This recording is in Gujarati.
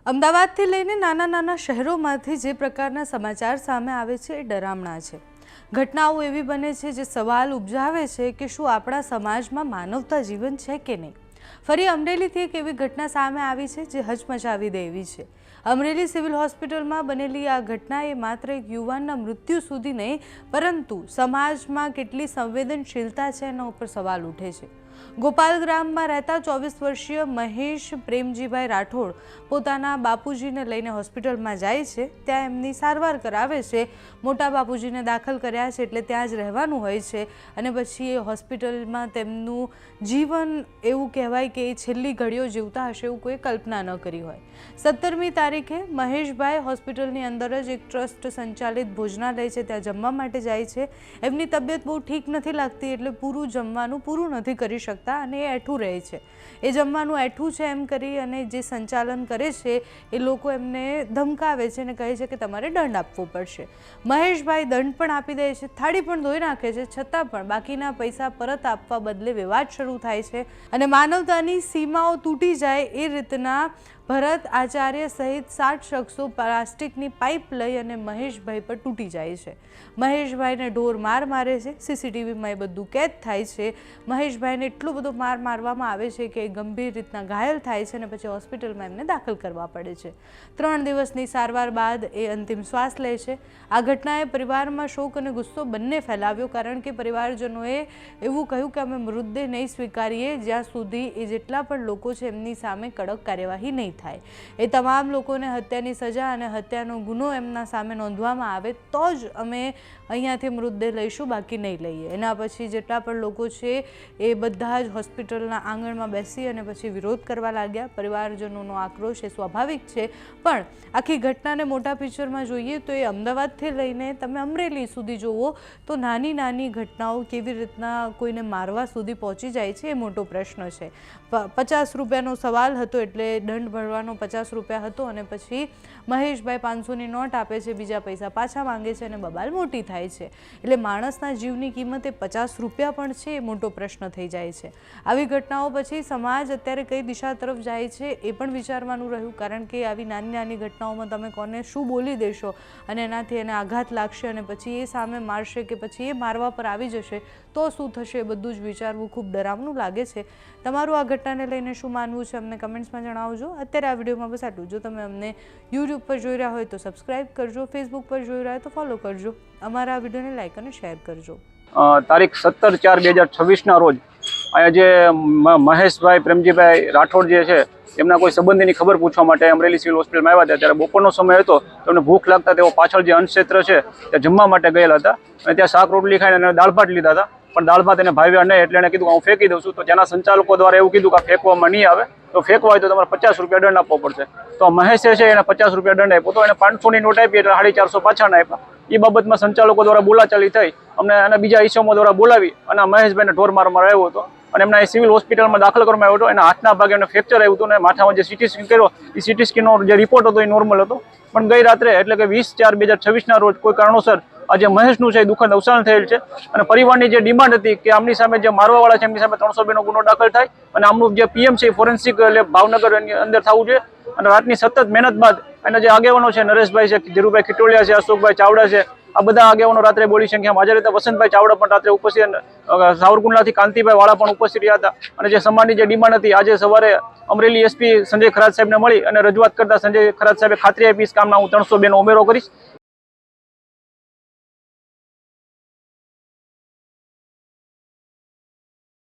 અમદાવાદથી લઈને નાના નાના શહેરોમાંથી જે પ્રકારના સમાચાર સામે આવે છે એ ડરામણા છે। ઘટનાઓ એવી બને છે જે સવાલ ઉપજાવે છે કે શું આપણા સમાજમાં માનવતા જીવન છે કે નહીં। ફરી અમરેલીથી એક એવી ઘટના સામે આવી છે જે હચમચાવી દે એવી છે। અમરેલી સિવિલ હોસ્પિટલમાં બનેલી આ ઘટનાએ માત્ર એક યુવાનના મૃત્યુ સુધી નહીં પરંતુ સમાજમાં કેટલી સંવેદનશીલતા છે એના ઉપર સવાલ ઉઠે છે। ગોપાલ ગ્રામમાં રહેતા 24 વર્ષીય મહેશ પ્રેમજીભાઈ રાઠોડ પોતાના બાપુજીને લઈને હોસ્પિટલમાં જાય છે। ત્યાં એમની સારવાર કરાવે છે। મોટા બાપુજીને દાખલ કર્યા છે એટલે ત્યાં જ રહેવાનું હોય છે અને પછી એ હોસ્પિટલમાં તેમનું જીવન એવું કહેવાય કે એ છેલ્લી ઘડીઓ જીવતા હશે એવું કોઈ કલ્પના ન કરી હોય। 17મી તારીખે મહેશભાઈ હોસ્પિટલની અંદર જ એક ટ્રસ્ટ સંચાલિત ભોજનાલય છે ત્યાં જમવા માટે જાય છે। એમની તબિયત બહુ ઠીક નથી લાગતી એટલે પૂરું જમવાનું પૂરું નથી કરી શકતા અને એ એઠું રહે છે। એ જમવાનું એઠું છે એમ કરી અને જે સંચાલન કરે છે એ લોકો એમને ધમકાવે છે અને કહે છે કે તમારે દંડ આપવો પડશે। મહેશભાઈ દંડ પણ આપી દે છે, થાળી પણ ધોઈ નાખે છે, છતાં પણ બાકીના પૈસા પરત આપવા બદલે વિવાદ શરૂ થાય છે અને માનવતાની સીમાઓ તૂટી જાય એ રીતના ભરત આચાર્ય સહિત 60 શખ્સો પ્લાસ્ટિકની પાઇપ લઈ અને મહેશભાઈ પર તૂટી જાય છે। મહેશભાઈને ઢોર માર મારે છે। સીસીટીવીમાં એ બધું કેદ થાય છે। મહેશભાઈને એટલો બધો માર મારવામાં આવે છે કે એ ગંભીર રીતના ઘાયલ થાય છે અને પછી હોસ્પિટલમાં એમને દાખલ કરવા પડે છે। 3 દિવસની સારવાર બાદ એ અંતિમ શ્વાસ લે છે। આ ઘટનાએ પરિવારમાં શોક અને ગુસ્સો બંને ફેલાવ્યો કારણ કે પરિવારજનોએ એવું કહ્યું કે અમે મૃતદેહ નહીં સ્વીકારીએ જ્યાં સુધી એ જેટલા પણ લોકો છે એમની સામે કડક કાર્યવાહી નહીં થાય। એ તમામ લોકોને હત્યાની સજા અને હત્યાનો ગુનો એમના સામે નોંધવામાં આવે તો જ અમે અહીંયાથી મૃતદેહ લઈશું, બાકી નહીં લઈએ। એના પછી જેટલા પણ લોકો છે એ બધા જ હોસ્પિટલના આંગણમાં બેસી અને પછી વિરોધ કરવા લાગ્યા। પરિવારજનોનો આક્રોશ એ સ્વાભાવિક છે પણ આખી ઘટનાને મોટા પિક્ચરમાં જોઈએ તો એ અમદાવાદથી લઈને તમે અમરેલી સુધી જુઓ તો નાની નાની ઘટનાઓ કેવી રીતના કોઈને મારવા સુધી પહોંચી જાય છે એ મોટો પ્રશ્ન છે। 50 રૂપિયાનો સવાલ હતો એટલે દંડ ભરવાનો 50 રૂપિયા હતો અને પછી મહેશભાઈ 500ની નોટ આપે છે, બીજા પૈસા પાછા માંગે છે અને બબાલ મોટી થાય છે। એટલે માણસના જીવની કિંમત એ 50 રૂપિયા પણ છે એ મોટો પ્રશ્ન થઈ જાય છે। આવી ઘટનાઓ પછી સમાજ અત્યારે કઈ દિશા તરફ જાય છે એ પણ વિચારવાનું રહ્યું કારણ કે આવી નાની નાની ઘટનાઓમાં તમે કોને શું બોલી દેશો અને એનાથી એને આઘાત લાગશે અને પછી એ સામે મારશે કે પછી એ મારવા પર આવી જશે તો શું થશે એ બધું જ વિચારવું ખૂબ ડરામણું લાગે છે। તમારું આ ઘટનાને લઈને શું માનવું છે અમને કમેન્ટ્સમાં જણાવજો। અત્યારે આ વિડીયોમાં બસ આટલું। જો તમે અમને યુટ્યુબ પર જોઈ રહ્યા હોય તો સબસ્ક્રાઇબ કરજો, ફેસબુક પર જોઈ રહ્યા હોય તો ફોલો કરજો, અમારા આ વિડીયોને લાઇક અને શેર કરજો। તારીખ 17/4/2024ના રોજ અહીંયા જે મહેશભાઈ પ્રેમજીભાઈ રાઠોડ જે છે એમના કોઈ સંબંધીની ખબર પૂછવા માટે અમરેલી સિવિલ હોસ્પિટલમાં આવ્યા હતા। ત્યારે બપોરનો સમય હતો તો એમને ભૂખ લાગતા તેઓ પાછળ જે અન્નક્ષેત્ર છે ત્યાં જમવા માટે ગયેલા હતા અને ત્યાં શાક રોટલી ખાઈને એને દાળ ભાત લીધા હતા પણ દાળ ભાત એને ભાવ્યા નહીં એટલે એને કીધું હું ફેંકી દઉં છું। તો ત્યાંના સંચાલકો દ્વારા એવું કીધું કે ફેંકવામાં નહીં આવે, તો ફેંકવા હોય તો તમારે 50 રૂપિયા દંડ આપવો પડશે। તો મહેશે છે એને 50 રૂપિયા દંડ આપ્યો તો એને 500ની નોટ આપી એટલે 450 પાછા ના આપ્યા। એ બાબતમાં સંચાલકો દ્વારા બોલાચાલી થઈ અમને અને બીજા ઈસમો દ્વારા બોલાવી અને મહેશભાઈને ઢોર માર આવ્યો હતો અને એમના સિવિલ હોસ્પિટલમાં દાખલ કરવામાં આવ્યો હતો। એના હાથના ભાગે એને ફ્રેક્ચર આવ્યું હતું અને માથામાં જે સીટી સ્કેન કર્યો એ સીટી સ્કેનનો જે રિપોર્ટ હતો એ નોર્મલ હતો પણ ગઈ રાત્રે એટલે કે 20/4/2026ના રોજ કોઈ કારણોસર આજે મહેશનું છે એ દુઃખદ અવસાન થયેલ છે અને પરિવારની જે ડિમાન્ડ હતી કે આમની સામે જે મારવાવાળા છે એમની સામે 302નો ગુનો દાખલ થાય અને આમનું જે પીએમ છે ફોરેન્સિક લેબ ભાવનગર અંદર થવું જોઈએ અને રાતની સતત મહેનત બાદ એના જે આગેવાનો છે નરેશભાઈ છે, ધીરુભાઈ ખીટોળિયા છે, અશોકભાઈ ચાવડા છે, આ બધા આગેવાનો રાત્રે બોડી સંખ્યામાં હાજર હતા। વસંતભાઈ ચાવડા પણ રાત્રે ઉપસ્થિત, સાવરકુંડલાથી કાંતિભાઈ વાળા પણ ઉપસ્થિત રહ્યા હતા અને જે સમાજની જે ડિમાન્ડ હતી આજે સવારે અમરેલી એસપી સંજય ખરાત સાહેબને મળી અને રજૂઆત કરતા સંજય ખરાત સાહેબે ખાતરી આપી કામના હું 302નો ઉમેરો કરીશ